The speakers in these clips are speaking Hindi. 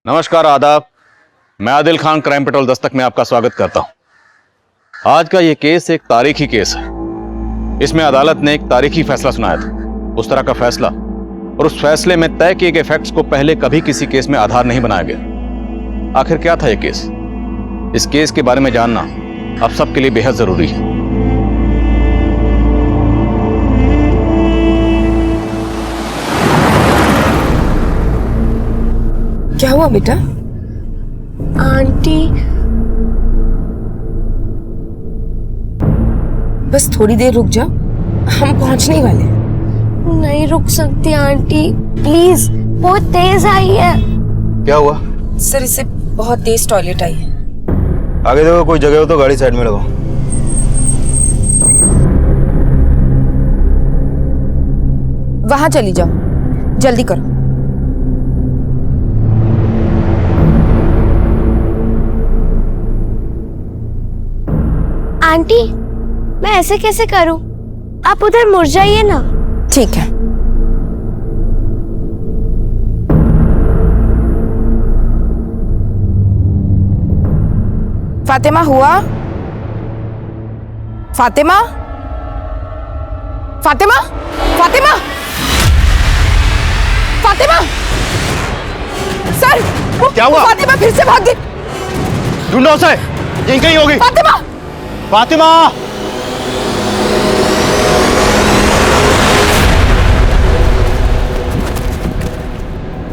नमस्कार, आदाब। मैं आदिल खान क्राइम पेट्रोल दस्तक में आपका स्वागत करता हूं। आज का यह केस एक तारीखी केस है। इसमें अदालत ने एक तारीखी फैसला सुनाया था। उस तरह का फैसला और उस फैसले में तय किए गए फैक्ट्स को पहले कभी किसी केस में आधार नहीं बनाया गया। आखिर क्या था यह केस? इस केस के बारे में जानना अब सबके लिए बेहद जरूरी है। क्या हुआ बेटा? आंटी, बस थोड़ी देर रुक जाओ, हम पहुंचने ही वाले हैं। नहीं रुक सकती आंटी, प्लीज। बहुत तेज आई है। क्या हुआ? सर, इसे बहुत तेज टॉयलेट आई है। आगे देखो, कोई जगह हो तो गाड़ी साइड में लगाओ। वहां चली जाओ, जल्दी करो। आंटी, मैं ऐसे कैसे करूं? आप उधर मुड़ जाइए ना। ठीक है। फातिमा, हुआ? फातिमा, फातिमा, फातिमा, फातिमा! सर, क्या हुआ? फातिमा फिर से भाग गई। ढूंढो उसे, यहीं कहीं होगी। फातिमा! फातिमा!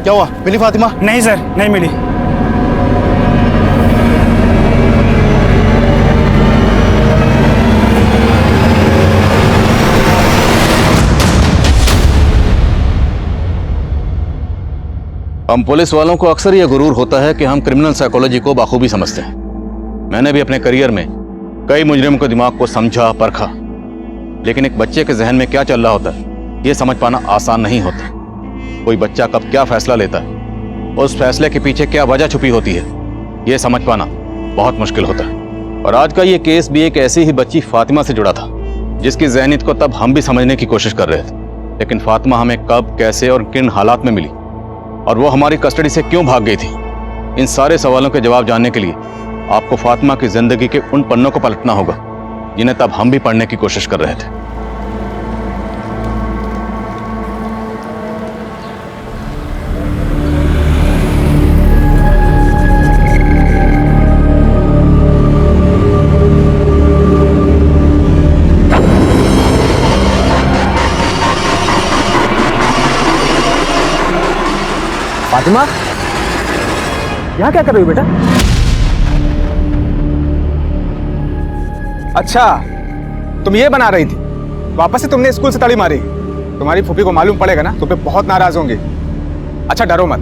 क्या हुआ? मिली फातिमा? नहीं सर, नहीं मिली। हम पुलिस वालों को अक्सर यह गुरूर होता है कि हम क्रिमिनल साइकोलॉजी को बाखूबी समझते हैं। मैंने भी अपने करियर में कई मुजरिमों के दिमाग को समझा, परखा, लेकिन एक बच्चे के जहन में क्या चल रहा होता है यह समझ पाना आसान नहीं होता। कोई बच्चा कब क्या फैसला लेता है और उस फैसले के पीछे क्या वजह छुपी होती है यह समझ पाना बहुत मुश्किल होता है। और आज का यह केस भी एक ऐसी ही बच्ची फातिमा से जुड़ा था जिसकी जहनीत को तब हम भी समझने की कोशिश कर रहे थे। लेकिन फातिमा हमें कब, कैसे और किन हालात में मिली और वो हमारी कस्टडी से क्यों भाग गई थी, इन सारे सवालों के जवाब जानने के लिए आपको फातिमा की जिंदगी के उन पन्नों को पलटना होगा जिन्हें तब हम भी पढ़ने की कोशिश कर रहे थे। फातिमा, यहाँ क्या कर रही हो बेटा? अच्छा, तुम ये बना रही थी। वापस से तुमने स्कूल से ताली मारी। तुम्हारी फूफी को मालूम पड़ेगा ना, तुम पे बहुत नाराज होंगे। अच्छा, डरो मत,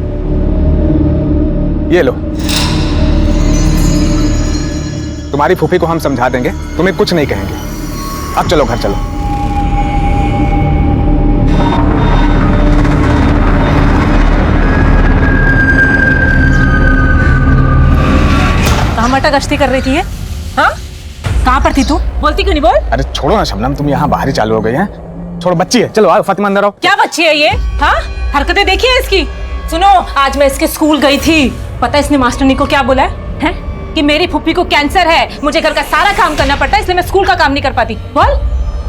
ये लो। तुम्हारी फूफी को हम समझा देंगे, तुम्हें कुछ नहीं कहेंगे। अब चलो घर चलो। कहाँ मटा गश्ती कर रही थी ये? हाँ? कहाँ पर थी तू? बोलती क्यों नहीं? बोल। अरे छोड़ो ना शबनम, तुम यहाँ बाहर ही चालू हो गई हैं। छोड़ो, बच्ची है। चलो आओ फातिमा, अंदर आओ। क्या बच्ची है ये? हाँ? हरकतें देखी है इसकी? सुनो, आज मैं इसके स्कूल गई थी। पता है इसने मास्टरनी को क्या बोला है? कि मेरी फुप्पी को कैंसर है, मुझे घर का सारा काम करना पड़ता है, इसलिए मैं स्कूल का काम नहीं कर पाती। बोल,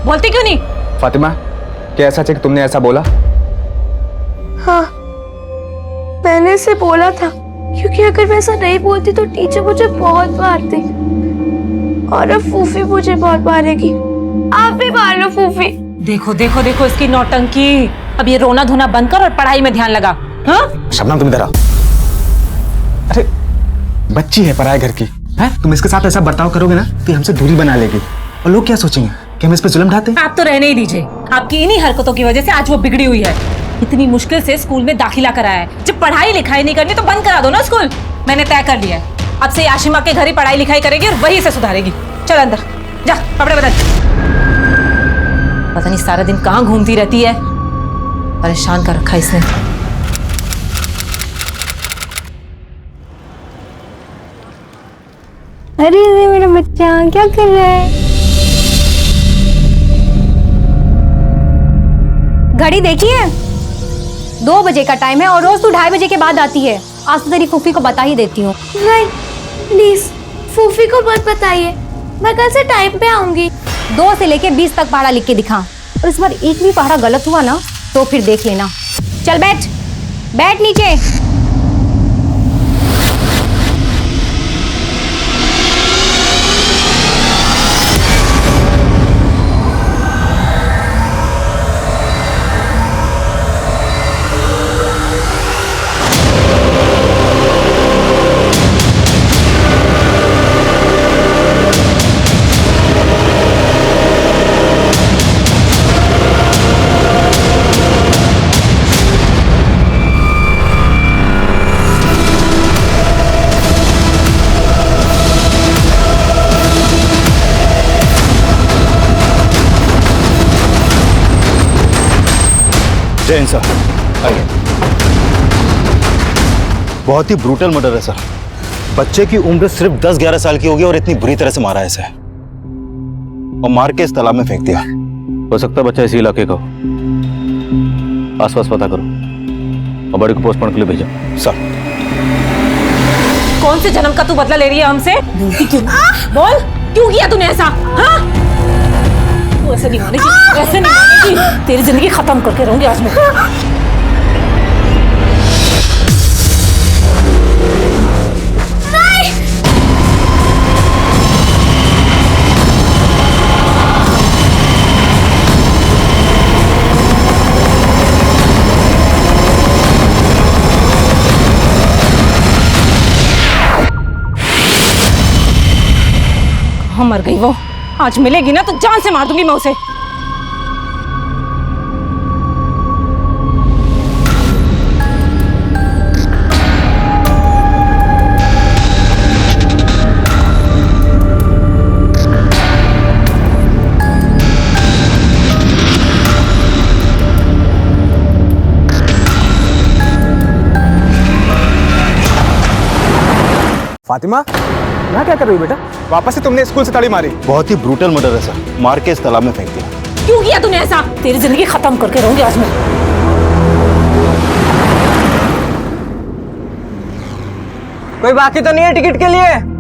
बोलती क्यों नहीं? फातिमा, क्या ऐसा है कि तुमने ऐसा बोला? हाँ, मैंने इसे बोला था, क्योंकि अगर मैं ऐसा नहीं बोलती तो टीचर मुझे बहुत मारती और अब फूफी मुझे बहुत मारेगी। आप भी मार लो फूफी। देखो देखो देखो इसकी नौटंकी। अब ये रोना धोना बंद कर और पढ़ाई में ध्यान लगा। हाँ? शबनम, तुम इधर आओ। अरे बच्ची है पराये घर की, है? तुम इसके साथ ऐसा बर्ताव करोगे ना तो हमसे दूरी बना लेगी और लोग क्या सोचेंगे कि हम इस पे जुल्म ढाते हैं। आप तो रहने ही दीजिए। आपकी इन्हीं हरकतों की वजह से आज वो बिगड़ी हुई है। इतनी मुश्किल से स्कूल में दाखिला कराया है। जब पढ़ाई लिखाई नहीं करनी तो बंद करा दो ना स्कूल। मैंने तय कर लिया है, अब से आशिमा के घर ही पढ़ाई लिखाई करेगी और वहीं से सुधारेगी। चल अंदर जा, कपड़े बदल। पता नहीं सारा दिन कहाँ घूमती रहती है, परेशान कर रखा इसने। अरे मेरा बच्चा क्या कर रहा है? घड़ी देखी है? 2 बजे का टाइम है और रोज तू 2:30 बजे के बाद आती है। आज तो तेरी फूफी को बता ही देती हूँ। नहीं प्लीज फूफी को मत बताइए, मैं कल से टाइम पे आऊंगी। 2 से लेके 20 तक पहाड़ा लिख के दिखा, और इस बार एक भी पहाड़ा गलत हुआ ना तो फिर देख लेना। चल बैठ, बैठ नीचे। जैन सर, आइए। बहुत ही ब्रूटल मर्डर है सर। बच्चे की उम्र सिर्फ 10-11 साल की होगी और इतनी बुरी तरह से मारा है इसे, और मार के इस तालाब में फेंक दिया। हो सकता है बच्चा इसी इलाके का हो। आसपास पता करो और बड़ी को पोस्टमार्टम के लिए भेजो। सर, कौन से जन्म का तू बदला ले रही है हमसे? बोल, क्यों किया तूने ऐसा? हाँ? तू ऐसे नहीं मानेगी, ऐसे नहीं मानेगी। तेरी जिंदगी खत्म करके रहूंगी आज मैं। कहाँ मर गई वो? आज मिलेगी ना तो जान से मार दूंगी मैं उसे। फातिमा, यहाँ क्या कर रही हो बेटा? वापस से तुमने स्कूल से ताली मारी। बहुत ही ब्रूटल मर्डर है सर। मार के इस तालाब में फेंक दिया। क्यों किया तूने ऐसा? तेरी जिंदगी खत्म करके रहूंगी आज मैं। कोई बाकी तो नहीं है टिकट के लिए?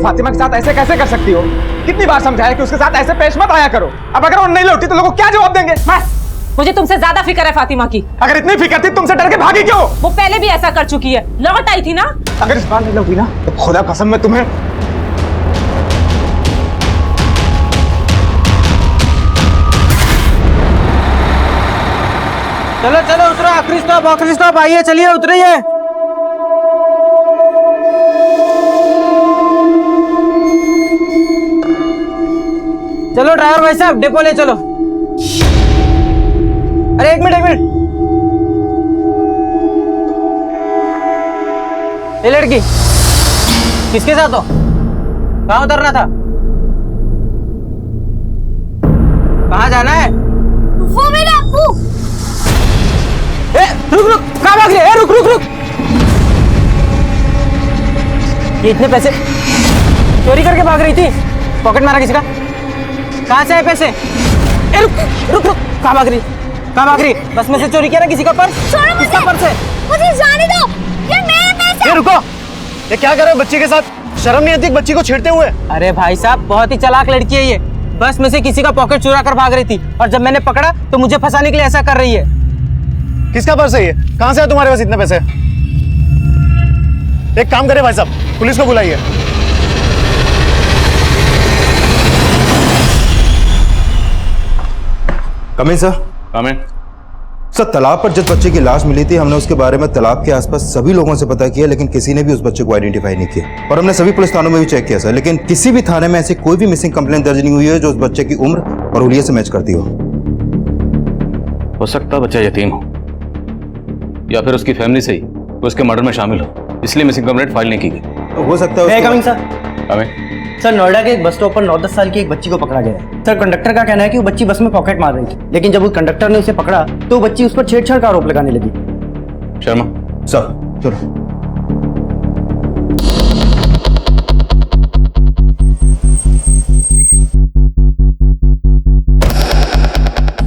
फातिमा के साथ ऐसे कैसे कर सकती हो? कितनी बार समझाया कि उसके साथ ऐसे पेश मत आया करो। अब अगर वो नहीं लौटी तो लोगों क्या जवाब देंगे? बस, मुझे तुमसे ज्यादा फिक्र है फातिमा की। अगर इतनी फिक्र थी तुमसे डर के भागी क्यों? वो पहले भी ऐसा कर चुकी है, लौट आई थी ना। अगर इस बार नहीं लौटी ना तो खुदा कसम मैं तुम्हें। चलो चलो उतरो, आखिरी स्टॉप आइए, चलिए उतरिए। चलो ड्राइवर भाई साहब डिपो ले चलो। अरे एक मिनट। ये लड़की किसके साथ हो? कहाँ उतरना था? कहाँ जाना है? वो मेरा अप्पू। रुक, कहाँ भाग रही है? रुक। ये इतने पैसे चोरी करके भाग रही थी? पॉकेट मारा किसी का? कहाँ से है पैसे? रुक, कहाँ भाग रही? बस में से चोरी किया ना किसी का पर्स? किसका पर्स है? मुझे जाने दो, ये मेरे पैसे। ये रुको, ये क्या कर रहे हो बच्ची के साथ? शर्म नहीं आती बच्ची को छेड़ते हुए? अरे भाई साहब, बहुत ही चालाक लड़की है ये। बस में से किसी का पॉकेट चुरा कर भाग रही थी, और जब मैंने पकड़ा तो मुझे फंसाने के लिए ऐसा कर रही है। किसका पर्स है ये? कहाँ से है तुम्हारे पास इतने पैसे? एक काम करे भाई साहब, पुलिस को बुलाइए। कम इन सर। कम इन। सर, तालाब पर जिस बच्चे की लाश मिली थी हमने उसके बारे में तालाब के आसपास सभी लोगों से पता किया, लेकिन किसी ने भी उस बच्चे को आइडेंटिफाई नहीं किया। और हमने सभी पुलिस थानों में भी चेक किया सर, लेकिन किसी भी थाने में ऐसी कोई भी मिसिंग कंप्लेंट दर्ज नहीं हुई है जो उस बच्चे की उम्र और हुलिये से मैच करती हो सकता बच्चा यतीम हो या फिर उसकी फैमिली से ही उसके मर्डर में शामिल हो, इसलिए मिसिंग कंप्लेंट फाइल नहीं की गई। तो हो सकता है कमिंग सर। हमें सर, नोएडा के एक बस स्टॉप पर 9-10 साल की एक बच्ची को पकड़ा गया है। सर कंडक्टर का कहना है कि वो बच्ची बस में पॉकेट मार रही थी, लेकिन जब उस कंडक्टर ने उसे पकड़ा तो वो बच्ची उस पर छेड़छाड़ का आरोप लगाने लगी। शर्मा, सर चलो।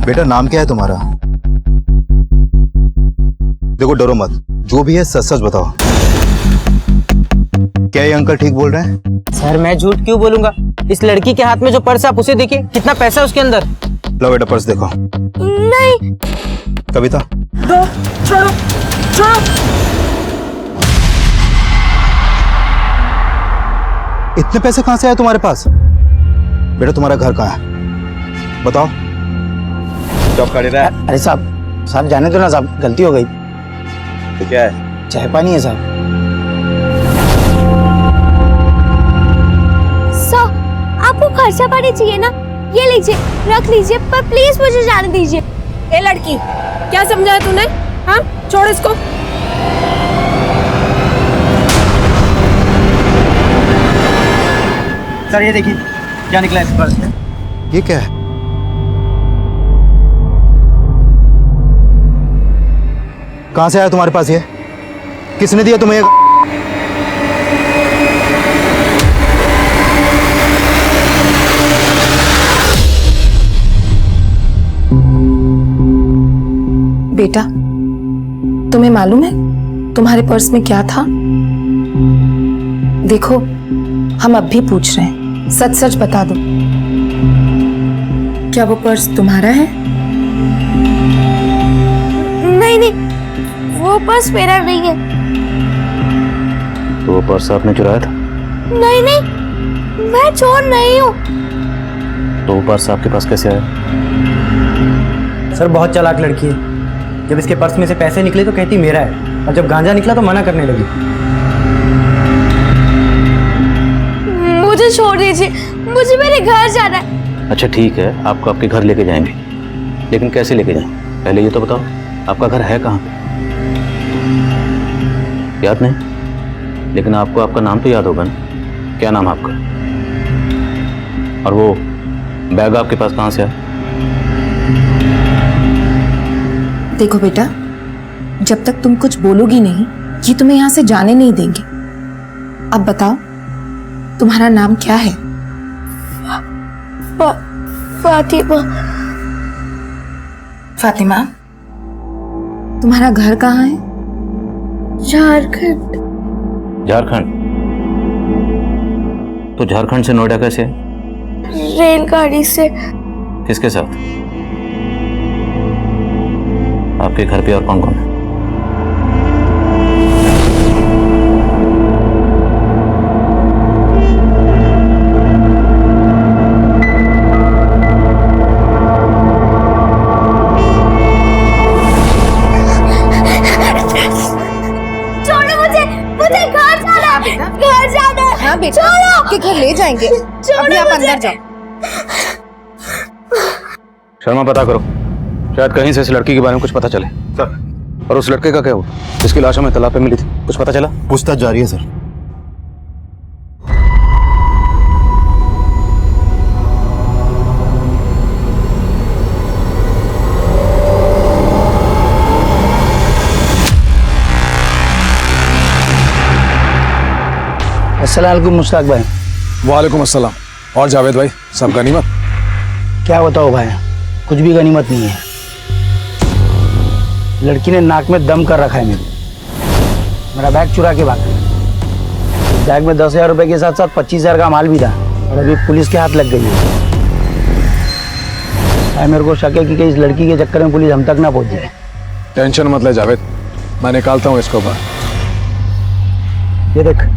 बेटा नाम क्या है तुम्हारा? देखो डरो मत, जो भी है सच सच बताओ। क्या ये अंकल ठीक बोल रहे हैं? सर मैं झूठ क्यों बोलूंगा? इस लड़की के हाथ में जो पर्स है आप उसे देखिए, कितना पैसा है उसके अंदर। लो बेटा पर्स देखो। नहीं। कविता छोड़ो छोड़ो। इतने पैसे कहां से आए तुम्हारे पास? बेटा तुम्हारा घर कहाँ है बताओ। जॉब कर रहा है। अरे साहब जाने दो ना साहब, गलती हो गई। तो क्या है? चाय पानी है साहब। सर आपको खर्चा पानी चाहिए ना, ये लीजिए रख लीजिए, पर प्लीज मुझे जाने दीजिए। ए लड़की, क्या समझा है तूने? हाँ, छोड़ इसको। सर ये देखिए क्या निकला इस पर्स में। ये क्या है? कहां से आया तुम्हारे पास ये? किसने दिया तुम्हें? बेटा, तुम्हें मालूम है तुम्हारे पर्स में क्या था? देखो, हम अब भी पूछ रहे हैं, सच सच बता दो। क्या वो पर्स तुम्हारा है? नहीं नहीं, वो पर्स मेरा नहीं है। तो वो पर्स आपने चुराया था? नहीं नहीं, मैं चोर नहीं हूँ। तो वो पर्स आपके पास कैसे आया? सर बहुत चालाक लड़की है, जब इसके पर्स में से पैसे निकले तो कहती मेरा है, और जब गांजा निकला तो मना करने लगी। मुझे छोड़ दीजिए, मुझे मेरे घर जाना है। अच्छा ठीक है, आपको आपके घर लेके जाएंगे, लेकिन कैसे लेके जाएं? पहले ये तो बताओ आपका घर है कहाँ पे? याद नहीं? लेकिन आपको आपका नाम तो याद होगा ना? क्या नाम है आपका? और वो बैग आपके पास कहाँ से आया? देखो बेटा, जब तक तुम कुछ बोलोगी नहीं, ये तुम्हें यहाँ से जाने नहीं देंगे। अब बताओ, तुम्हारा नाम क्या है? फातिमा। फातिमा, तुम्हारा घर कहाँ है? झारखंड। झारखंड? तो झारखंड से नोएडा कैसे? रेलगाड़ी से। किसके साथ? आपके घर पे और कौन कौन है? छोड़ो मुझे, मुझे घर जाना है, घर जाना है। हाँ बेटा, आपके घर ले जाएंगे। अभी आप अंदर जाओ। शर्मा पता करो, शायद कहीं से इस लड़की के बारे में कुछ पता चले। सर। और उस लड़के का क्या हुआ जिसकी लाश हमें तालाब पे मिली थी? कुछ पता चला? पूछताछ जारी है सर। अस्सलाम वालेकुम मुश्ताक भाई। वालेकुम अस्सलाम। और जावेद भाई, सब गनीमत? क्या बताओ भाई, कुछ भी गनीमत नहीं है। लड़की ने नाक में दम कर रखा है मेरा बैग चुरा के भाग गई। बैग में 10,000 रुपए के साथ साथ 25,000 का माल भी था, और अभी पुलिस के हाथ लग गई है। भाई मेरे को शक है कि इस लड़की के चक्कर में पुलिस हम तक ना पहुंच जाए। टेंशन मत ले जावेद, मैं निकालता हूँ इसको बाहर। ये देख,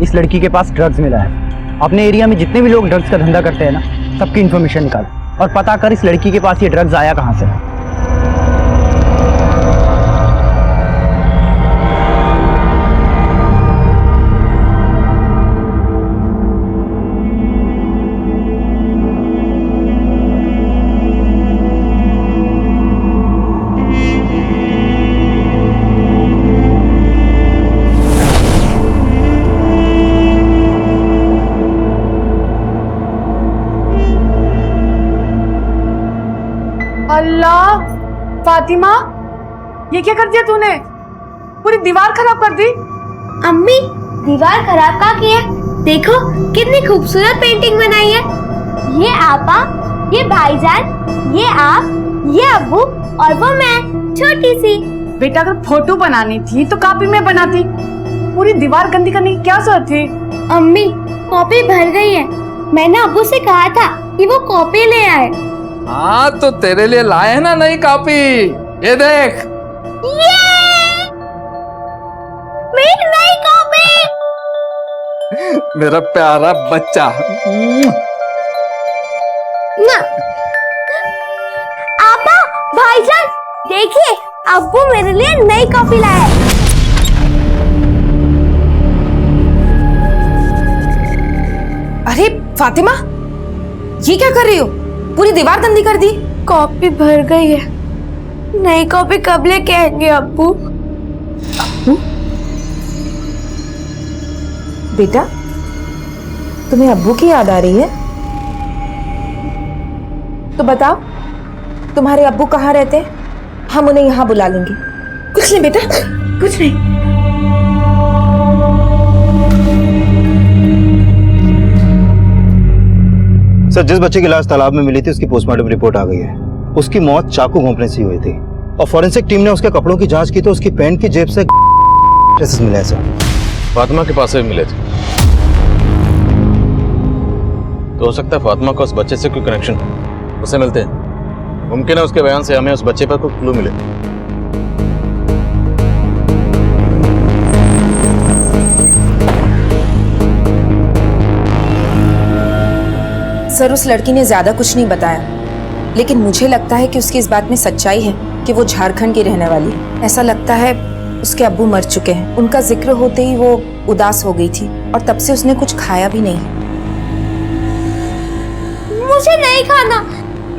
इस लड़की के पास ड्रग्स मिला है। अपने एरिया में जितने भी लोग ड्रग्स का धंधा करते हैं ना, सबकी इन्फॉर्मेशन निकाल और पता कर इस लड़की के पास ये ड्रग्स आया कहाँ से। फातिमा, ये क्या कर दिया तूने? पूरी दीवार खराब कर दी। अम्मी, दीवार खराब का किया? देखो कितनी खूबसूरत पेंटिंग बनाई है। ये आपा, ये भाईजान, ये आप, ये अब्बू और वो मैं, छोटी सी। बेटा अगर फोटो बनानी थी तो कॉपी में बनाती, पूरी दीवार गंदी करने की क्या जरूरत थी? अम्मी, कॉपी भर गई है। मैंने अब्बू से कहा था कि वो कॉपी ले आए। हाँ तो तेरे लिए लाए हैं ना नई कॉपी, ये देख। ये मेरी नई कॉपी। मेरा प्यारा बच्चा। ना आपा, भाईजान, देखिए अब्बू मेरे लिए नई कॉपी लाए हैं। अरे फातिमा, ये क्या कर रही हो? पूरी दीवार गंदी कर दी। कॉपी भर गई है, नई कॉपी कब लेके आएंगे अब्बू? बेटा, तुम्हें अब्बू की याद आ रही है? तो बताओ, तुम्हारे अब्बू कहाँ रहते हैं? हम उन्हें यहाँ बुला लेंगे। कुछ नहीं बेटा, कुछ नहीं। सर, जिस बच्चे की लाश तालाब में मिली थी उसकी पोस्टमार्टम रिपोर्ट आ गई है। उसकी मौत चाकू घोंपने से हुई थी और फॉरेंसिक टीम ने उसके कपड़ों की जांच की तो उसकी पैंट की जेब से ट्रेसेस मिले हैं सर। फातिमा के पास से भी मिले थे, तो हो सकता है फातिमा का उस बच्चे से कोई कनेक्शन हो। उसे मिलते हैं, मुमकिन है उसके बयान से हमें उस बच्चे पर कोई क्लू मिले। सर, उस लड़की ने ज्यादा कुछ नहीं बताया, लेकिन मुझे लगता है कि उसकी इस बात में सच्चाई है कि वो झारखंड की रहने वाली है। ऐसा लगता है उसके अब्बू मर चुके हैं। उनका जिक्र होते ही वो उदास हो गई थी और तब से उसने कुछ खाया भी नहीं। मुझे नहीं खाना,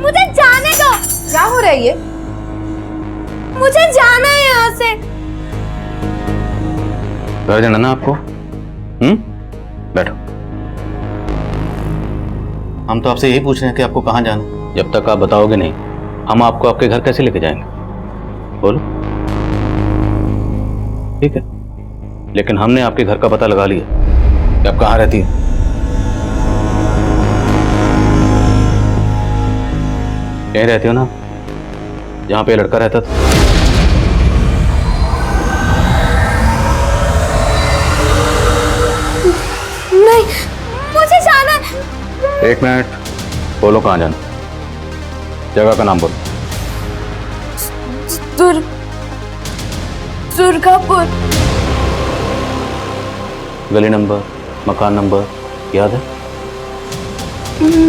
मुझे जाने दो। क्या हो रहा है ये? मुझे जाना है यहाँ से। घर जाना ना आपको? बैठो। हम तो आपसे यही पूछ रहे हैं कि आपको कहाँ जाना है। जब तक आप बताओगे नहीं, हम आपको आपके घर कैसे लेके जाएंगे? बोलो। ठीक है, लेकिन हमने आपके घर का पता लगा लिया कि आप कहाँ रहती हैं। यहीं रहती हो ना, जहाँ पे लड़का रहता था? नहीं, मुझे जाना है। एक मिनट, बोलो कहाँ जाना? जगह का नाम बोलो। दुर्गापुर। गली नंबर, मकान नंबर याद है?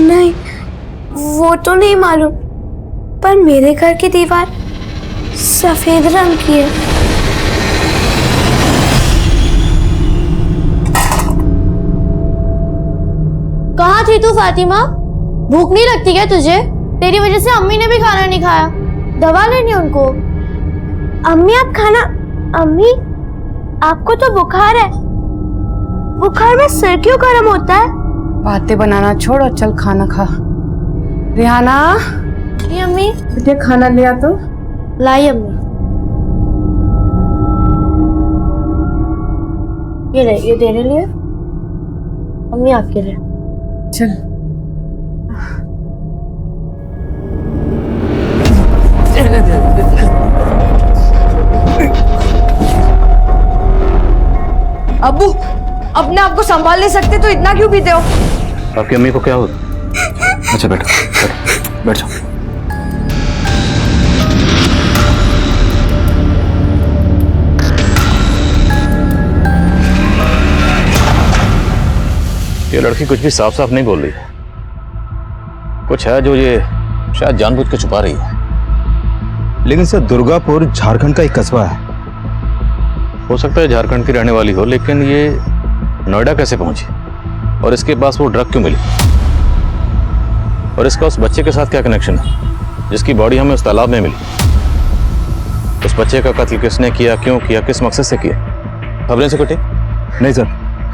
नहीं, वो तो नहीं मालूम, पर मेरे घर की दीवार सफेद रंग की है। कहाँ थी तू फातिमा? भूख नहीं लगती क्या तुझे? तेरी वजह से अम्मी ने भी खाना नहीं खाया। दवा लेनी उनको। अम्मी आप खाना। अम्मी, आपको तो बुखार है। बुखार में सिर क्यों गर्म होता है? बातें बनाना छोड़ और चल खाना खा। रिहाना, ये अम्मी। बेटे खाना लिया तो? लाई अम्मी। ये ले, ये तेरे लिए, अम्मी आपके लिए। चल। अब्बू, अपने आप को संभाल नहीं सकते तो इतना क्यों पीते हो? आपकी अम्मी को क्या हो? अच्छा बैठो, बैठो, बैठ जाओ। ये लड़की कुछ भी साफ साफ नहीं बोल रही है। कुछ है जो ये शायद जानबूझ के छुपा रही है। लेकिन सर, दुर्गापुर झारखंड का एक कस्बा है। हो सकता है झारखंड की रहने वाली हो, लेकिन ये नोएडा कैसे पहुंची और इसके पास वो ड्रग क्यों मिली? और इसका उस बच्चे के साथ क्या कनेक्शन है जिसकी बॉडी हमें उस तालाब में मिली? उस बच्चे का कत्ल किसने किया, क्यों किया, किस मकसद से किया? खबरें से कटे? नहीं सर,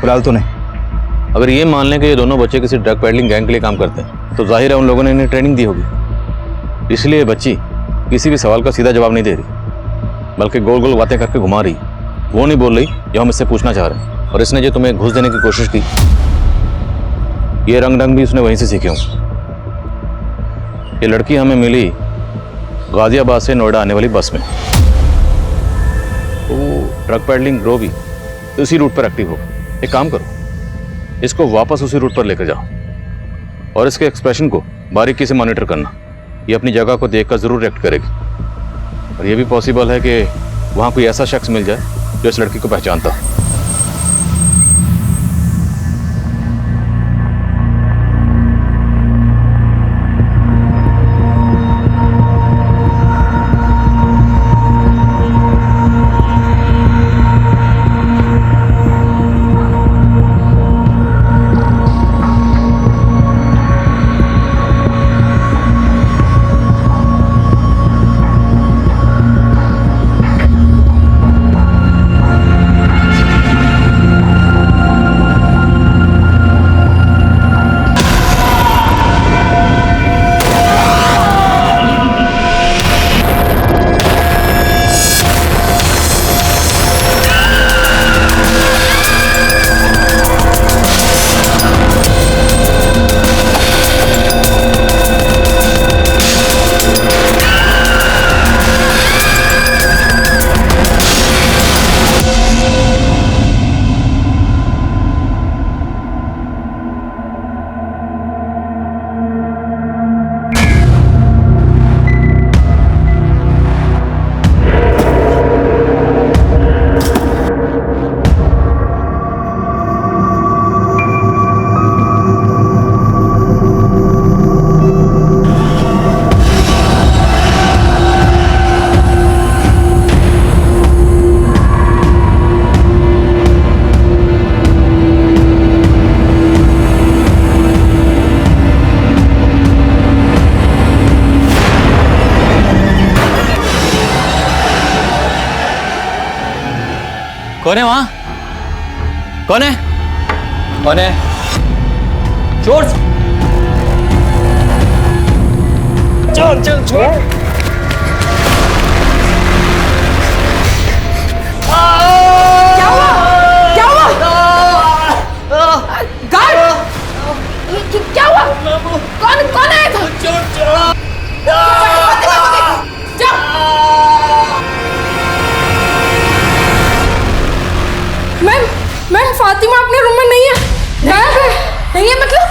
फिलहाल तो नहीं। अगर ये मान लें कि ये दोनों बच्चे किसी ड्रग पेडलिंग गैंग के लिए काम करते हैं तो जाहिर है उन लोगों ने इन्हें ट्रेनिंग दी होगी, इसलिए बच्ची किसी भी सवाल का सीधा जवाब नहीं दे रही, बल्कि गोल गोल बातें करके घुमा रही। वो नहीं बोल रही जो हम इससे पूछना चाह रहे हैं। और इसने जो तुम्हें घूस देने की कोशिश की, ये रंग भी उसने वहीं से सीखे हों। ये लड़की हमें मिली गाजियाबाद से नोएडा आने वाली बस में। तो ड्रग पैडलिंग ग्रो भी उसी रूट पर एक्टिव होगा। एक काम करो, इसको वापस उसी रूट पर लेकर जाओ और इसके एक्सप्रेशन को बारीकी से मॉनिटर करना। ये अपनी जगह को देखकर जरूर रिएक्ट करेगी। और ये भी पॉसिबल है कि वहां कोई ऐसा शख्स मिल जाए जो इस लड़की को पहचानता हो। कौन है वहां? कौन है? कौन है? चोर! चोर चोर चोर! क्या हुआ? क्या हुआ? गार्ड! क्या हुआ? कौन आया था? मैम फातिमा अपने रूम में नहीं है, गायब है। नहीं है मतलब?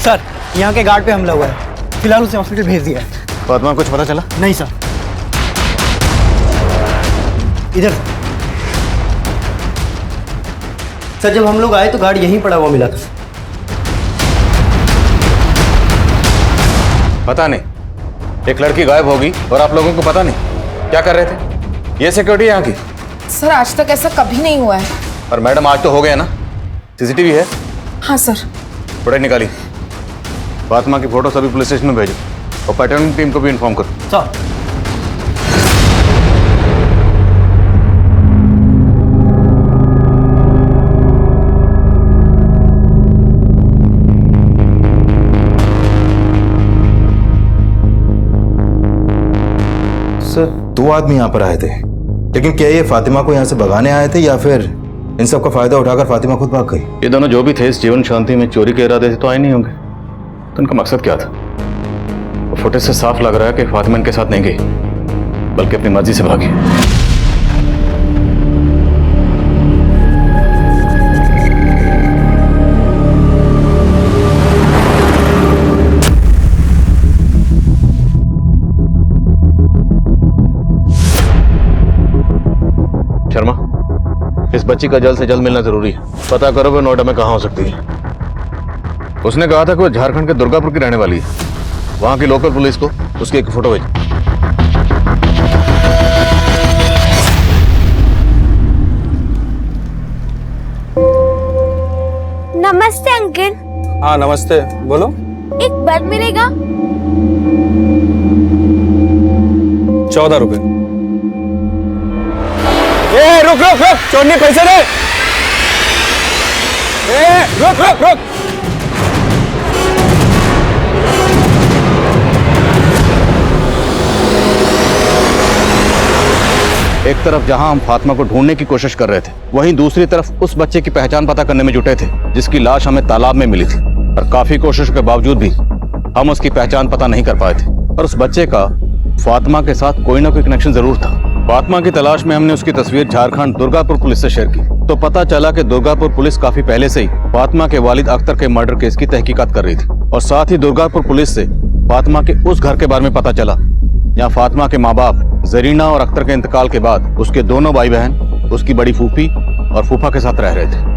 सर, यहाँ के गार्ड पे हमला हुआ है। फिलहाल उसे हॉस्पिटल भेज दिया है। फातिमा कुछ पता चला? नहीं सर। इधर सर, जब हम लोग आए तो गार्ड यहीं पड़ा हुआ मिला था। पता नहीं, एक लड़की गायब होगी और आप लोगों को पता नहीं क्या कर रहे थे। ये सिक्योरिटी यहाँ की? सर आज तक ऐसा कभी नहीं हुआ है। और मैडम आज तो हो गया ना, सीसीटीवी है? हाँ सर। फुटेज निकाली, फातिमा की फोटो सभी पुलिस स्टेशन में भेजो और पैटर्निंग टीम को भी इन्फॉर्म करो। सर सर, 2 आदमी यहाँ पर आए थे, लेकिन क्या ये फातिमा को यहाँ से भगाने आए थे या फिर इन सब का फायदा उठाकर फातिमा खुद भाग गई? ये दोनों जो भी थे इस जीवन शांति में चोरी के इरादे से तो आए नहीं होंगे। तो इनका मकसद क्या था? वो फुटेज से साफ लग रहा है कि फातिमा इनके साथ नहीं गई, बल्कि अपनी मर्जी से भागी। शर्मा, इस बच्ची का जल्द से जल्द मिलना जरूरी है। पता करो वो नोएडा में कहाँ हो सकती है। उसने कहा था कि वो झारखंड के दुर्गापुर की रहने वाली है। वहां की लोकल पुलिस को उसकी एक फोटो भेज। नमस्ते अंकल। हाँ नमस्ते, बोलो। एक बर्फ मिलेगा? 14 रुपए। ए रुक रुक रुक, चोरनी पैसे दे। ए रुक रुक रुक। एक तरफ जहां हम फातिमा को ढूंढने की कोशिश कर रहे थे, वहीं दूसरी तरफ उस बच्चे की पहचान पता करने में जुटे थे जिसकी लाश हमें तालाब में मिली थी। और काफी कोशिश के बावजूद भी हम उसकी पहचान पता नहीं कर पाए थे। और उस बच्चे का फातिमा के साथ कोई ना कोई कनेक्शन जरूर था। फातिमा की तलाश में हमने उसकी तस्वीर झारखंड दुर्गापुर पुलिस से शेयर की, तो पता चला कि दुर्गापुर पुलिस काफी पहले से ही फातिमा के वालिद अख्तर के मर्डर केस की तहकीकात कर रही थी। और साथ ही दुर्गापुर पुलिस से फातिमा के उस घर के बारे में पता चला जहाँ फातिमा के माँ बाप जरीना और अख्तर के इंतकाल के बाद उसके दोनों भाई बहन उसकी बड़ी फूफी और फूफा के साथ रह रहे थे।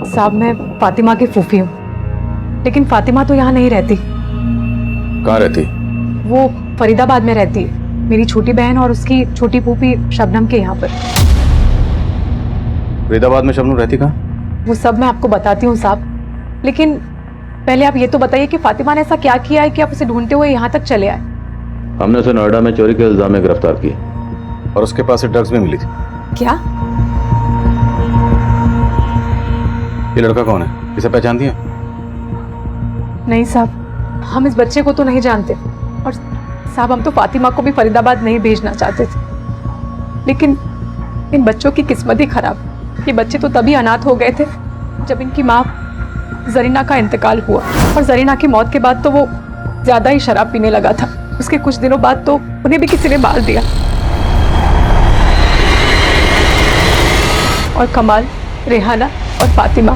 साहब मैं फातिमा की फूफी हूँ, लेकिन फातिमा तो यहाँ नहीं रहती। कहाँ रहती? वो फरीदाबाद में रहती है। मेरी छोटी बहन और उसकी छोटी फूफी शबनम के यहाँ पर। फरीदाबाद में शबनम रहती कहाँ? वो सब मैं आपको बताती हूँ साहब, लेकिन पहले आप ये तो बताइए कि फातिमा ने ऐसा क्या किया है कि आप उसे ढूंढते हुए यहाँ तक चले आए? हमने उसे नोएडा में चोरी के इल्जाम में गिरफ्तार किया और उसके पास से ड्रग्स भी मिली थी। क्या? ये लड़का कौन है? इसे पहचानती है? नहीं साहब, हम इस बच्चे को तो नहीं जानते। और साहब हम तो फातिमा को भी फरीदाबाद नहीं भेजना चाहते थे, लेकिन इन बच्चों की किस्मत ही खराब। ये बच्चे तो तभी अनाथ हो गए थे जब इनकी माँ जरीना का इंतकाल हुआ। और जरीना की मौत के बाद तो वो ज्यादा ही शराब पीने लगा था। उसके कुछ दिनों बाद तो उन्हें भी किसी ने मार दिया। और कमाल, रेहाना और फातिमा,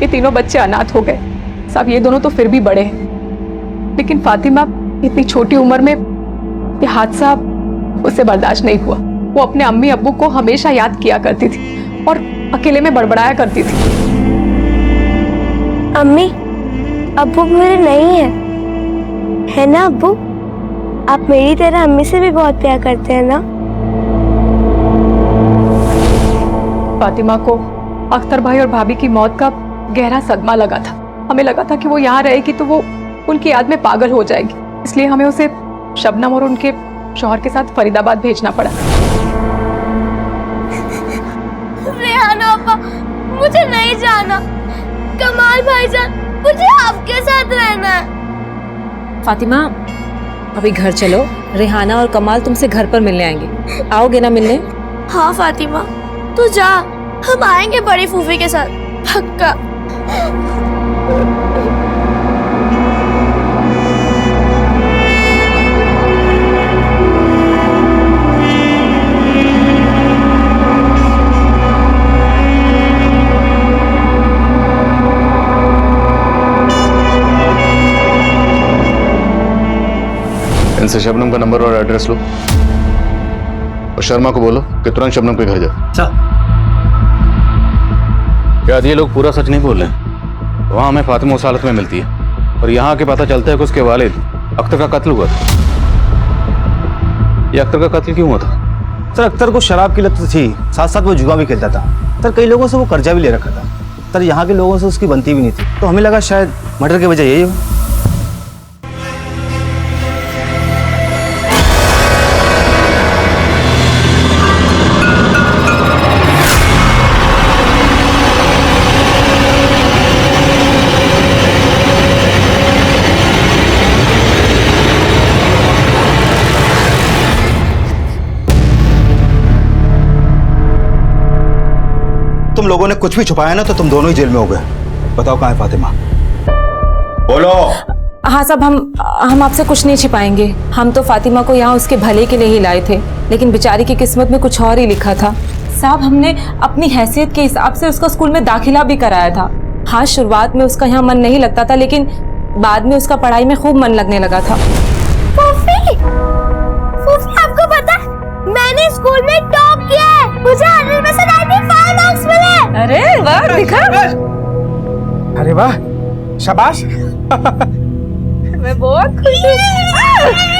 ये तीनों बच्चे अनाथ हो गए। साहब ये दोनों तो फिर भी बड़े हैं, लेकिन फातिमा इतनी छोटी उम्र में ये हादसा उससे बर्दाश्त नहीं हुआ। वो अपने अम्मी अब्बू को हमेशा याद किया करती थी और अकेले में बड़बड़ाया करती थी। अम्मी, अब्बू बुरे नहीं है ना अब्बू? आप मेरी तरह अम्मी से भी बहुत प्यार करते हैं ना? फातिमा को अख्तर भाई और भाभी की मौत का गहरा सदमा लगा था। हमें लगा था कि वो यहाँ रहेगी तो वो उनकी याद में पागल हो जाएगी, इसलिए हमें उसे शबनम और उनके शौहर के साथ फरीदाबाद भेजना पड़ा। रेहाना अब्बा, मुझे नहीं जाना। कमाल भाईजान, मुझे आपके साथ रहना है। फातिमा अभी घर चलो, रेहाना और कमाल तुमसे घर पर मिलने आएंगे। आओगे ना मिलने? हाँ फातिमा, तू जा, हम आएंगे बड़ी फूफी के साथ, पक्का। इनसे शबनम का नंबर और एड्रेस लो और शर्मा को बोलो कि तुरंत शबनम के घर जाओ। याद ये लोग पूरा सच नहीं बोल रहे हैं। वहाँ हमें फातिमा उस हालत में मिलती है और यहाँ के पता चलता है कि उसके वालिद अख्तर का कत्ल हुआ था। ये अख्तर का कत्ल क्यों हुआ था? सर अख्तर को शराब की लत तो थी, साथ साथ वो जुआ भी खेलता था। सर कई लोगों से वो कर्जा भी ले रखा था। सर यहाँ के लोगों से उसकी बनती भी नहीं थी, तो हमें लगा शायद मर्डर की वजह यही हो। तुम लोगों ने कुछ भी छुपाया ना तो तुम दोनों ही जेल में हो गए। बताओ कहाँ है फातिमा? बोलो। हाँ साहब, हम आपसे कुछ नहीं छिपाएंगे। हम तो फातिमा को यहाँ उसके भले के लिए ही लाए थे, लेकिन बेचारी की किस्मत में कुछ और ही लिखा था। साहब हमने अपनी हैसियत के हिसाब से उसका स्कूल में दाखिला भी कराया था। हाँ शुरुआत में उसका यहाँ मन नहीं लगता था, लेकिन बाद में उसका पढ़ाई में खूब मन लगने लगा था। फूफी, फूफी आपको पता है मैंने स्कूल में टॉप किया है। मुझे 100 में से 95 मार्क्स मिले। अरे वाह, दिखा। अरे वाह, शाबाश। मैं बहुत खुश हूँ।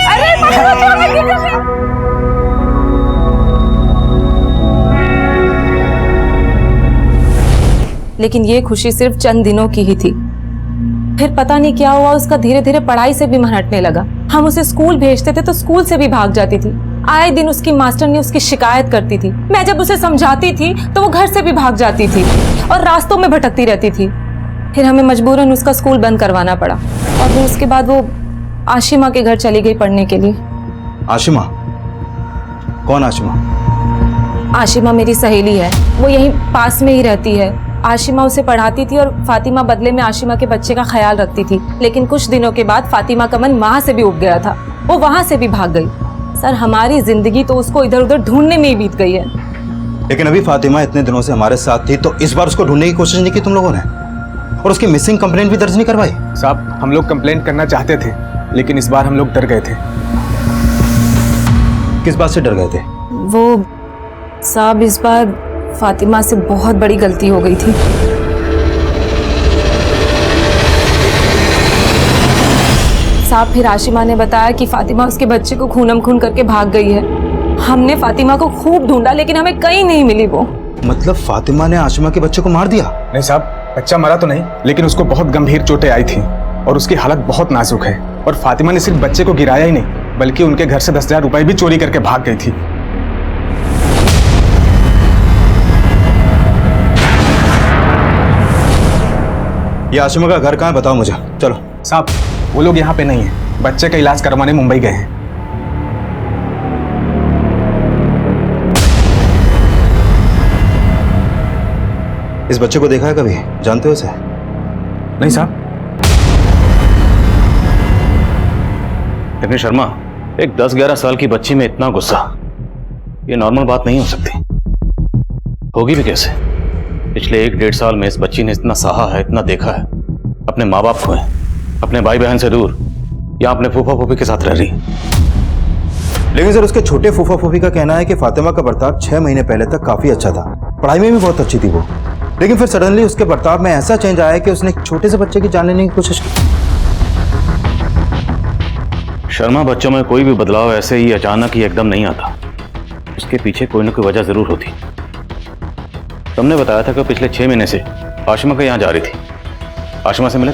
अरे फातिमा की खुशी। लेकिन ये खुशी सिर्फ चंद दिनों की ही थी। फिर पता नहीं क्या हुआ, उसका धीरे धीरे पढ़ाई से भी मन हटने लगा। हम उसे स्कूल भेजते थे तो स्कूल से भी भाग जाती थी। आए दिन उसकी मास्टरनी उसकी शिकायत करती थी। मैं जब उसे समझाती थी तो वो घर से भी भाग जाती थी और रास्तों में भटकती रहती थी। फिर हमें मजबूरन उसका स्कूल बंद करवाना पड़ा और फिर उसके बाद वो आशिमा के घर चली गई पढ़ने के लिए। आशिमा? कौन आशिमा? आशिमा मेरी सहेली है, वो यहीं पास में ही रहती है। आशिमा उसे पढ़ाती थी और फातिमा बदले में आशिमा के बच्चे का ख्याल रखती थी। लेकिन कुछ दिनों के बाद फातिमा का मन वहां से भी उब गया था, वो वहां से भी भाग गई। सर, हमारी जिंदगी तो उसको इधर उधर ढूंढने में ही बीत गई है। लेकिन अभी फातिमा इतने दिनों से हमारे साथ थी, तो इस बार उसको ढूंढने की कोशिश नहीं की तुम लोगों ने? और उसकी मिसिंग कंप्लेंट भी दर्ज नहीं करवाई? साहब, हम लोग कंप्लेंट करना चाहते थे, लेकिन इस बार हम लोग डर गए थे। किस बात से डर गए थे? वो साहब, इस बार फातिमा से बहुत बड़ी गलती हो गई थी। साहब, फिर आशिमा ने बताया कि फातिमा उसके बच्चे को खूनम खून करके भाग गई है। हमने फातिमा को खूब ढूंढा लेकिन हमें कहीं नहीं मिली वो। मतलब फातिमा ने आशिमा के बच्चे को मार दिया? नहीं साहब, बच्चा मरा तो नहीं, लेकिन उसको बहुत गंभीर चोटें आई थी और उसकी हालत बहुत नाजुक है। और फातिमा ने सिर्फ बच्चे को गिराया ही नहीं, बल्कि उनके घर से 10,000 रुपए भी चोरी करके भाग गई थी। ये आशिमा का घर कहाँ है, बताओ मुझे। चलो। साहब, वो लोग यहाँ पे नहीं है, बच्चे का इलाज करवाने मुंबई गए हैं। इस बच्चे को देखा है कभी? जानते हो इसे? नहीं साहब। लेकिन शर्मा, एक 10-11 साल की बच्ची में इतना गुस्सा, ये नॉर्मल बात नहीं हो सकती। होगी भी कैसे? पिछले 1-1.5 साल में इस बच्ची ने इतना सहा है, इतना देखा है। अपने माँ बाप खोए, अपने भाई बहन से दूर, या अपने फूफा फूफी के साथ रह रही। लेकिन सर, उसके छोटे फूफा फूफी का कहना है कि फातिमा का बर्ताव 6 महीने पहले तक काफी अच्छा था, पढ़ाई में भी बहुत अच्छी थी वो। लेकिन फिर सडनली उसके बर्ताव में ऐसा चेंज आया कि उसने एक छोटे से बच्चे की जान लेने की कोशिश की। शर्मा, बच्चों में कोई भी बदलाव ऐसे ही अचानक ही एकदम नहीं आता, उसके पीछे कोई ना कोई वजह जरूर होती। तुमने बताया था कि पिछले 6 महीने से आशिमा के यहाँ जा रही थी। आशिमा से मिले?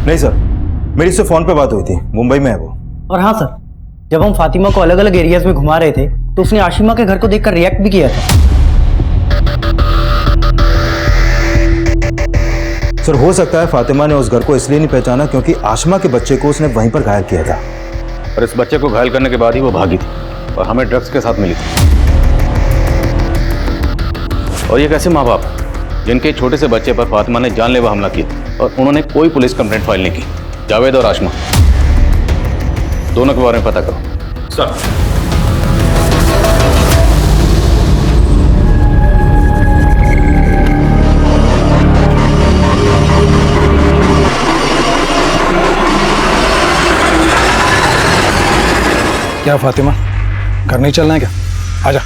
नहीं सर, मेरी उससे फोन पे बात हुई थी, मुंबई में है वो। और हाँ सर, जब हम फातिमा को अलग अलग एरियाज में घुमा रहे थे तो उसने आशिमा के घर को देखकर रिएक्ट भी किया था। सर, हो सकता है फातिमा ने उस घर को इसलिए नहीं पहचाना क्योंकि आशिमा के बच्चे को उसने वहीं पर घायल किया था। और इस बच्चे को घायल करने के बाद ही वो भागी थी और हमें ड्रग्स के साथ मिली थी। और ये कैसे माँ बाप जिनके छोटे से बच्चे पर फातिमा ने जानलेवा हमला किया और उन्होंने कोई पुलिस कंप्लेंट फाइल नहीं की? जावेद और आशिमा, दोनों के बारे में पता करो। सर। क्या फातिमा, घर नहीं चलना है क्या? आजा,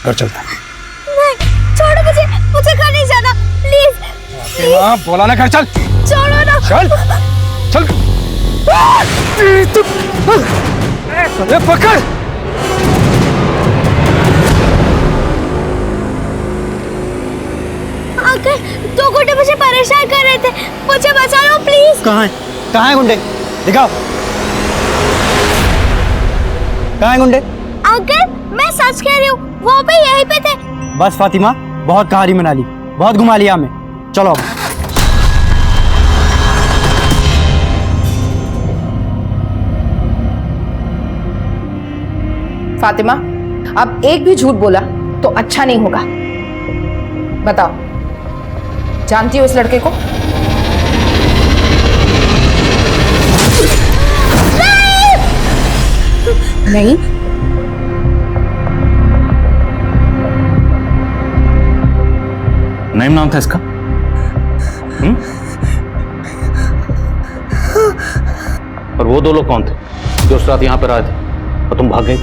घर चलते हैं। नहीं, छोड़ो मुझे घर नहीं जाना, प्लीज। हाँ, बोला ना घर चल। छोड़ो ना। चल, चल। अरे पकड़। अंकल, 2 गुंडे मुझे परेशान कर रहे थे, मुझे बचा लो प्लीज। कहाँ है गुंडे? दिखाओ, कहाँ है गुंडे? अंकल, मैं सच कह रही हूँ, वो भी यहीं पे थे। बस फातिमा, बहुत कहानी बना ली, बहुत घुमा लिया हमें। चलो अब। फातिमा, अब एक भी झूठ बोला तो अच्छा नहीं होगा। बताओ, जानती हो इस लड़के को? नहीं। नईम नाम था इसका? और वो 2 लोग कौन थे जो उस रात यहां पर आए थे और तुम भाग गए?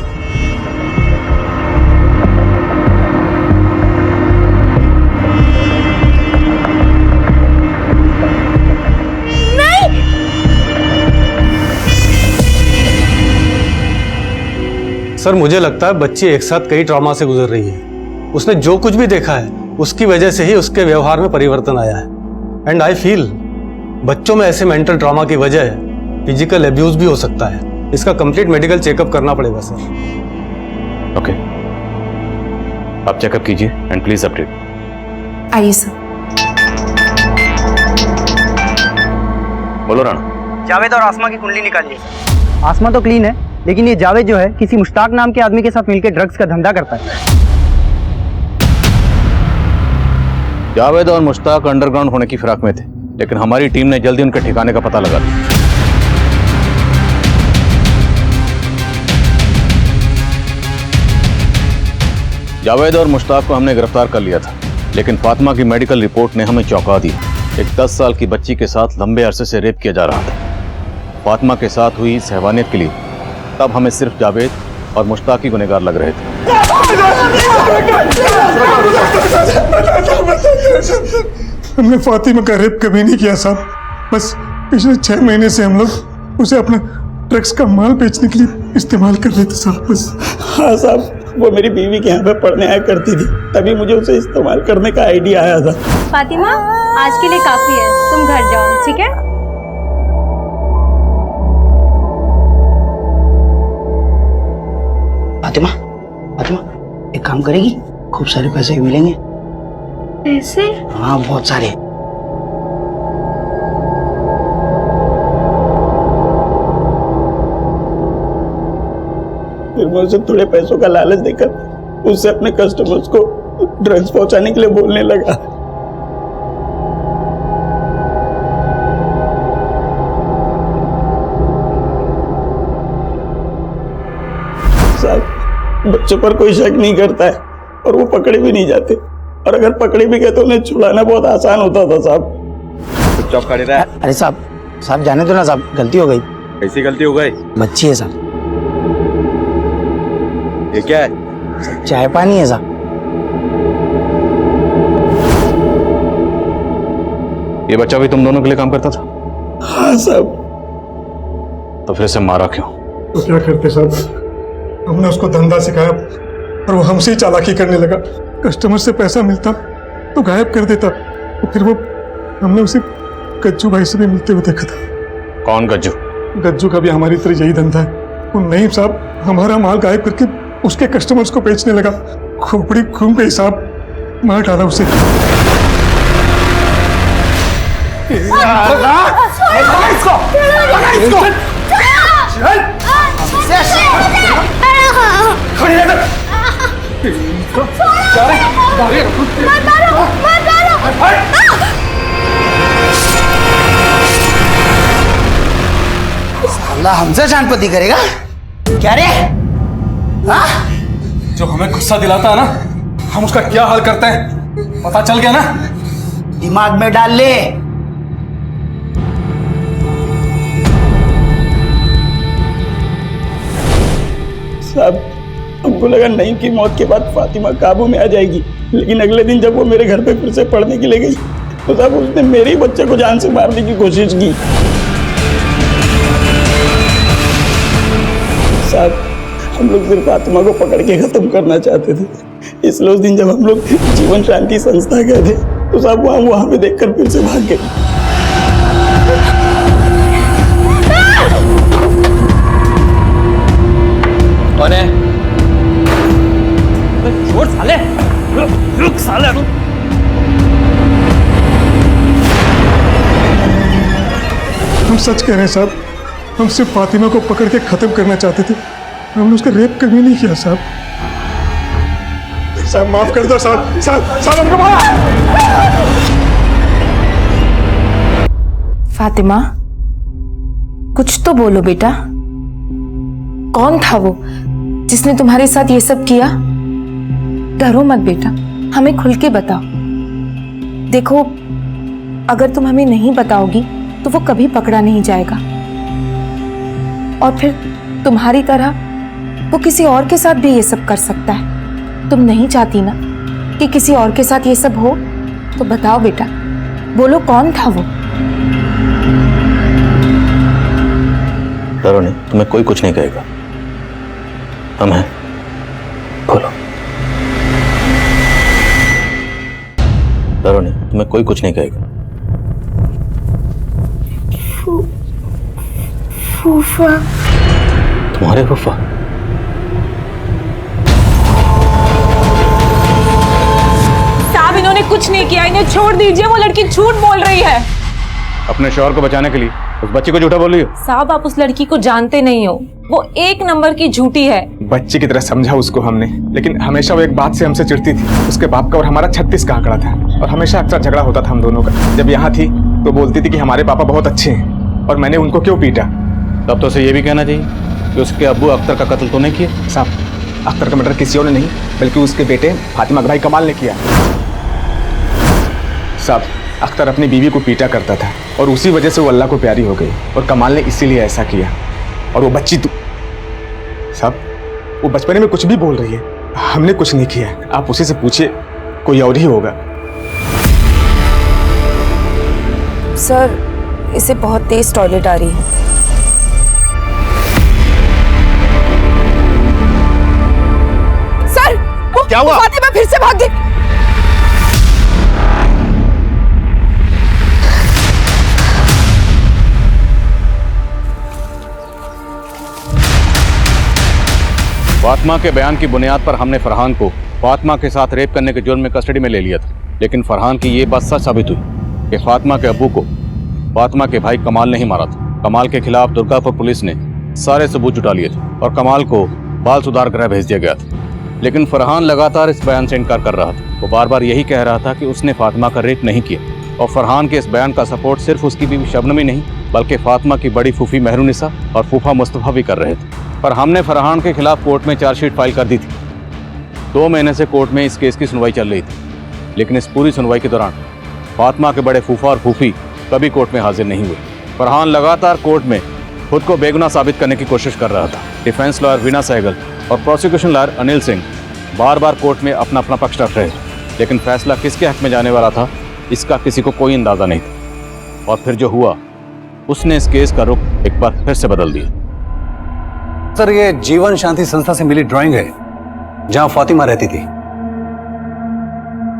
नहीं, सर मुझे लगता है बच्ची एक साथ कई ट्रॉमा से गुजर रही है। उसने जो कुछ भी देखा है उसकी वजह से ही उसके व्यवहार में परिवर्तन आया है। एंड आई फील बच्चों में ऐसे मेंटल ट्रॉमा की वजह फिजिकल एब्यूज भी हो सकता है। इसका कंप्लीट मेडिकल चेकअप करना पड़ेगा सर। ओके, आप चेकअप कीजिए एंड प्लीज अपडेट। आइए सर। बोलो राणा। जावेद और आसमा की कुंडली निकालिए। आसमा तो क्लीन है, लेकिन ये जावेद जो है किसी मुश्ताक नाम के आदमी के साथ मिलकर ड्रग्स का धंधा करता है। जावेद और मुश्ताक अंडरग्राउंड होने की फिराक में थे, लेकिन हमारी टीम ने जल्दी उनके ठिकाने का पता लगा दिया। जावेद और मुश्ताक को हमने गिरफ्तार कर लिया था, लेकिन फातिमा की मेडिकल रिपोर्ट ने हमें चौंका दिया। एक 10 साल की बच्ची के साथ लंबे अरसे से रेप किया जा रहा था। फातिमा के साथ हुई इस हैवानियत के लिए तब हमें सिर्फ जावेद और मुश्ताक ही गुनहगार लग रहे थे। हमने फातिमा का रेप कभी नहीं किया साहब। बस पिछले 6 महीने से हम लोग उसे अपना ड्रग्स का माल बेचने के लिए इस्तेमाल कर रहे थे साहब। बस। हाँ साहब, वो मेरी बीवी के यहाँ पे पढ़ने आया करती थी, तभी मुझे उसे इस्तेमाल करने का आइडिया आया था। फातिमा, आज के लिए काफी है, तुम घर जाओ, ठीक है? फातिमा, फातिमा, एक काम करेगी? खूब सारे पैसे मिलेंगे। पैसे? हाँ, बहुत सारे। फिर मैं उसे थोड़े पैसों का लालच देकर उससे अपने कस्टमर्स को ड्रग्स पहुंचाने के लिए बोलने लगा। साहब, बच्चों पर कोई शक नहीं करता है और वो पकड़े भी नहीं जाते, और अगर पकड़े भी गए तो उन्हें छुड़ाना बहुत आसान होता था साहब। चौक खड़े रहा। अरे साहब जाने दो ना साहब, गलती हो गई। कैसी गलती हो गई? बच्ची है साहब। ये क्या है? चाय पानी है साहब। ये बच्चा भी तुम दोनों के लिए काम करता था? हाँ साहब। तो फिर इसे मारा क्यों? तो क्या करते साहब, हमने उसको धंधा सिखाया और वो हमसे ही चालाकी करने लगा। कस्टमर से पैसा मिलता तो गायब कर देता, तो फिर वो हमने उसे गज्जू भाई से भी मिलते हुए देखा था। कौन गज्जू? गज्जू का भी हमारी तरह यही धंधा है। वो नहीं साहब, हमारा माल गायब करके उसके कस्टमर्स को बेचने लगा। खोपड़ी घूम गई साहब, मार डाला उसे। साला हमसे शांतपति करेगा क्या रे? जो हमें गुस्सा दिलाता है ना, हम उसका क्या हाल करते हैं पता चल गया ना? दिमाग में डाल ले। साहब, हमको लगा नहीं कि मौत के बाद फातिमा काबू में आ जाएगी, लेकिन अगले दिन जब वो मेरे घर पे फिर से पढ़ने के लिए गई तो साहब उसने मेरे ही बच्चे को जान से मारने की कोशिश की। साहब, हम लोग सिर्फ फातिमा को पकड़ के खत्म करना चाहते थे, इसलिए उस दिन जब हम लोग जीवन शांति संस्था गए थे तो साहब वहां पे देखकर फिर से भाग गए। कौन है? छोड़ साले, रुक साले, रुक। हम सच कह रहे हैं साहब, हम सिर्फ फातिमा को पकड़ के खत्म करना चाहते थे, हमने उसका रेप कभी नहीं किया साहब। साहब माफ कर दो साहब, साहब हमको माफ। फातिमा, कुछ तो बोलो बेटा। कौन था वो जिसने तुम्हारे साथ ये सब किया? डरो मत बेटा, हमें खुल के बताओ। देखो, अगर तुम हमें नहीं बताओगी तो वो कभी पकड़ा नहीं जाएगा, और फिर तुम्हारी तरह वो किसी और के साथ भी ये सब कर सकता है। तुम नहीं चाहती ना कि किसी और के साथ ये सब हो? तो बताओ बेटा, बोलो कौन था वो? डरो नहीं, तुम्हें कोई कुछ नहीं कहेगा। हम हैं, खोलो। डरो नहीं, तुम्हें कोई कुछ नहीं कहेगा। फूफा। तुम्हारे फूफा? साहब इन्होंने कुछ नहीं किया, इन्हें छोड़ दीजिए, वो लड़की झूठ बोल रही है। अपने शौहर को बचाने के लिए उस बच्ची को झूठा बोल रही हो? साहब आप उस लड़की को जानते नहीं हो, वो एक नंबर की झूठी है। बच्चे की तरह समझा उसको हमने, लेकिन हमेशा वो एक बात से हमसे चिढ़ती थी। उसके बाप का और हमारा 36 का आंकड़ा था और हमेशा अक्सर झगड़ा होता था हम दोनों का। जब यहाँ थी तो बोलती थी कि हमारे पापा बहुत अच्छे हैं और मैंने उनको क्यों पीटा। तब तो उसे ये भी कहना चाहिए कि उसके अब्बू अख्तर का कत्ल तो नहीं किया। साहब अख्तर का मर्डर किसी और ने नहीं, बल्कि उसके बेटे फातिमा के भाई कमाल ने किया। साहब अख्तर अपनी बीवी को पीटा करता था और उसी वजह से वो अल्लाह को प्यारी हो गई और कमाल ने इसीलिए ऐसा किया। और वो बच्ची तो साहब वो बचपने में कुछ भी बोल रही है, हमने कुछ नहीं किया। आप उसी से पूछिए, कोई और ही होगा। सर इसे बहुत तेज टॉयलेट आ रही है। सर क्या हुआ? फातिमा फिर से भाग गई। फातिमा के बयान की बुनियाद पर हमने फरहान को फातिमा के साथ रेप करने के जुर्म में कस्टडी में ले लिया था, लेकिन फरहान की ये बात सच साबित हुई कि फातिमा के अब्बू को फातिमा के भाई कमाल ने ही मारा था। कमाल के खिलाफ दुर्गापुर पुलिस ने सारे सबूत जुटा लिए थे और कमाल को बाल सुधार गृह भेज दिया गया था। लेकिन फरहान लगातार इस बयान से इनकार कर रहा था। वो बार बार यही कह रहा था कि उसने फातिमा का रेप नहीं किया। और फरहान के इस बयान का सपोर्ट सिर्फ उसकी बीवी शबनम ही नहीं, बल्कि फातिमा की बड़ी फूफी मेहरुनिसा और फूफा मुस्तफा भी कर रहे थे। पर हमने फरहान के खिलाफ कोर्ट में चार्जशीट फाइल कर दी थी। 2 महीने से कोर्ट में इस केस की सुनवाई चल रही थी, लेकिन इस पूरी सुनवाई के दौरान फातिमा के बड़े फूफा और फूफी कभी कोर्ट में हाजिर नहीं हुए। फरहान लगातार कोर्ट में खुद को बेगुनाह साबित करने की कोशिश कर रहा था। डिफेंस लॉयर वीना सहगल और प्रोसिक्यूशन लॉयर अनिल सिंह बार बार कोर्ट में अपना अपना पक्ष रख रहे थे, लेकिन फैसला किसके हक में जाने वाला था इसका किसी को कोई अंदाजा नहीं था। और फिर जो हुआ उसने इस केस का रुख एक बार फिर से बदल दिया। सर ये जीवन शांति संस्था से मिली ड्राइंग है जहां फातिमा रहती थी।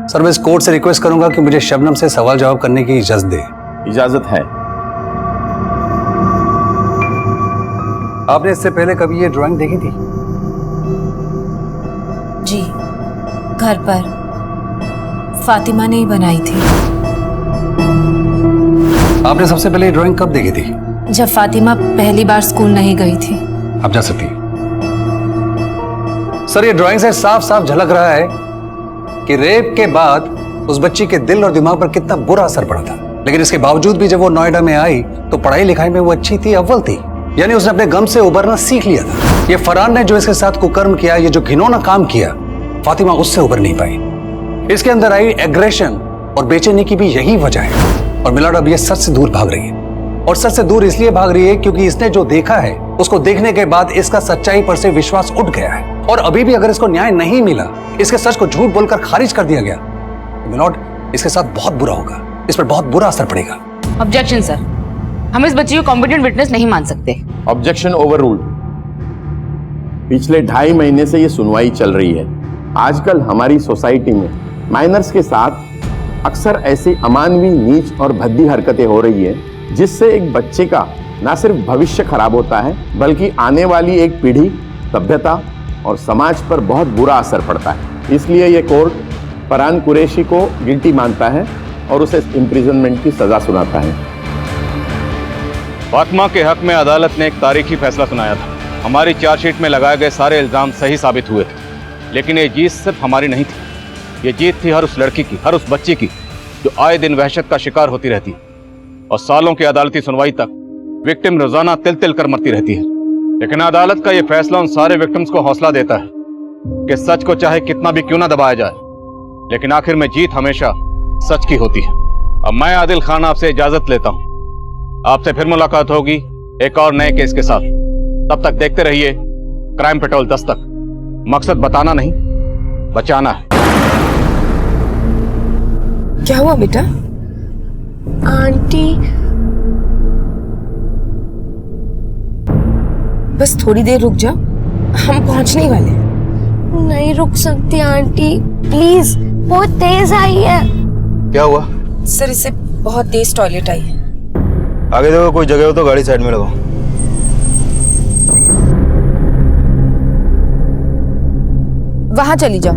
सर मैं इस कोर्ट से रिक्वेस्ट करूंगा कि मुझे शबनम से सवाल जवाब करने की इजाजत दे। इजाजत है। आपने इससे पहले कभी ये ड्राइंग देखी थी? जी, घर पर फातिमा ने ही बनाई थी। आपने सबसे पहले ये ड्राइंग कब देखी थी? जब फातिमा पहली बार स्कूल नहीं गई थी। आप जा सकती हैं। सर ये ड्राइंग से साफ साफ झलक रहा है कि रेप के बाद उस बच्ची के दिल और दिमाग पर कितना बुरा असर पड़ा था। लेकिन इसके बावजूद भी जब वो नोएडा में आई तो पढ़ाई लिखाई में वो अच्छी थी, अव्वल थी। यानी उसने अपने गम से उबरना सीख लिया था। ये फरहान ने जो इसके साथ कुकर्म किया, ये जो घिनौना काम किया, फातिमा उससे उबर नहीं पाई। इसके अंदर आई एग्रेशन और बेचैनी की भी यही वजह है। और मिलाड अब ये सच से दूर भाग रही है। और सच से दूर इसलिए भाग रही है क्योंकि इसने जो देखा है उसको देखने के बाद इसका सच्चाई पर से विश्वास उठ गया है। और अभी भी अगर इसको न्याय नहीं मिला, इसके सच को झूठ बोलकर खारिज कर दिया गया, तो मिलाड इसके साथ बहुत बुरा होगा, इस पर बहुत बुरा असर पड़ेगा। ऑब्जेक्शन सर, हम इस बच्ची को कॉम्पिटेंट विटनेस नहीं मान सकते। Objection overruled. पिछले 2.5 महीने से ये सुनवाई चल रही है। आजकल हमारी सोसाइटी में माइनर्स के साथ अक्सर ऐसी अमानवीय, नीच और भद्दी हरकतें हो रही है जिससे एक बच्चे का न सिर्फ भविष्य खराब होता है बल्कि आने वाली एक पीढ़ी, सभ्यता और समाज पर बहुत बुरा असर पड़ता है। इसलिए ये कोर्ट फरहान कुरैशी को गिल्टी मानता है और उसे इम्प्रिजनमेंट की सजा सुनाता है। फातिमा के हक में अदालत ने एक तारीखी फैसला सुनाया था। हमारी चार्जशीट में लगाए गए सारे इल्जाम सही साबित हुए थे, लेकिन ये जीत सिर्फ हमारी नहीं थी। ये जीत थी हर उस लड़की की, हर उस बच्ची की जो आए दिन वहशत का शिकार होती रहती है और सालों की अदालती सुनवाई तक विक्टिम रोजाना तिल तिल कर मरती रहती है। लेकिन अदालत का यह फैसला उन सारे विक्टिम्स को हौसला देता है कि सच को चाहे कितना भी क्यों ना दबाया जाए, लेकिन आखिर में जीत हमेशा सच की होती है। अब मैं आदिल खान आपसे इजाजत लेता हूं। आपसे फिर मुलाकात होगी एक और नए केस के साथ। तब तक देखते रहिए क्राइम पेट्रोल दस्तक। मकसद बताना नहीं, बचाना है। क्या हुआ बेटा? आंटी, बस थोड़ी देर रुक जाओ, हम पहुंचने ही वाले हैं। नहीं रुक सकती आंटी, प्लीज। बहुत तेज आई है। क्या हुआ? सर इसे बहुत तेज टॉयलेट आई है। आगे देखो, कोई जगह हो तो गाड़ी साइड में लगाओ। वहां चली जाओ,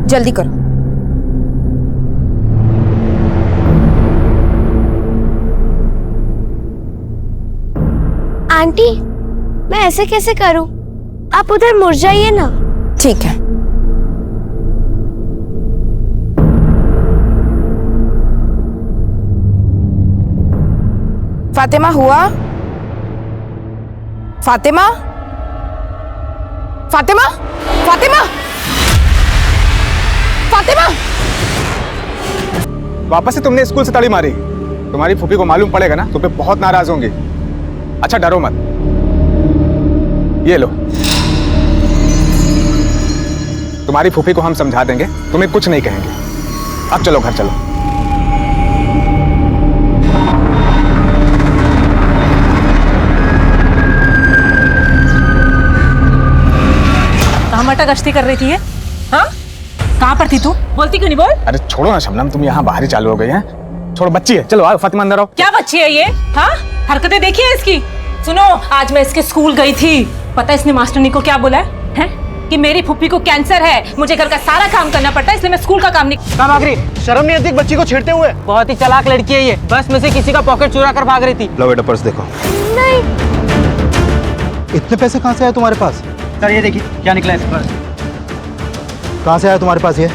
जल्दी करो। आंटी, मैं ऐसे कैसे करूं? आप उधर मुड़ जाइए ना। ठीक है। फातिमा हुआ? फातिमा? फातिमा? फातिमा? फातिमा? वापस से तुमने स्कूल से ताली मारी। तुम्हारी फूफी को मालूम पड़ेगा ना तो फिर बहुत नाराज होंगे। अच्छा डरो मत, ये लो, तुम्हारी फूफी को हम समझा देंगे, तुम्हें कुछ नहीं कहेंगे। अब चलो घर चलो। कहाँ मटा गश्ती कर रही थी ये? हाँ? कहाँ पर थी तू? बोलती क्यों नहीं बोल? अरे छोड़ो ना शबनम, तुम यहाँ बाहर ही चालू हो गई हैं। छोड़ो, बच्ची है। चलो आओ फातिमा अंदर आओ। क्या बच्ची है ये? हाँ? हरकतें देखी है इसकी? सुनो, आज मैं इसके स्कूल गई थी। पता है इसने मास्टरनी को क्या बोला है? कि मेरी फुप्पी को कैंसर है, मुझे घर का सारा काम करना पड़ता है, इसलिए मैं स्कूल का काम नहीं। कहाँ भाग रही? शर्म नहीं आती बच्ची को छेड़ते हुए? बहुत ही चालाक लड़की है ये। बस में से किसी का पॉकेट चुरा कर भाग रही थी। लो बेटा पर्स देखो। नहीं। इतने पैसे कहाँ से आए तुम्हारे पास? सर ये देखिए क्या निकला है। कहाँ से आया तुम्हारे पास ये?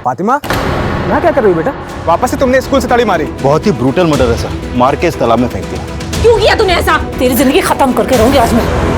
फातिमा, यहाँ क्या कर रही हो बेटा? वापस से तुमने स्कूल से ताली मारी। बहुत ही ब्रूटल मर्डर है सर, मार के इस तालाब में फेंक दिया। क्यों किया तूने ऐसा? तेरी जिंदगी खत्म करके रहूंगी आज मैं।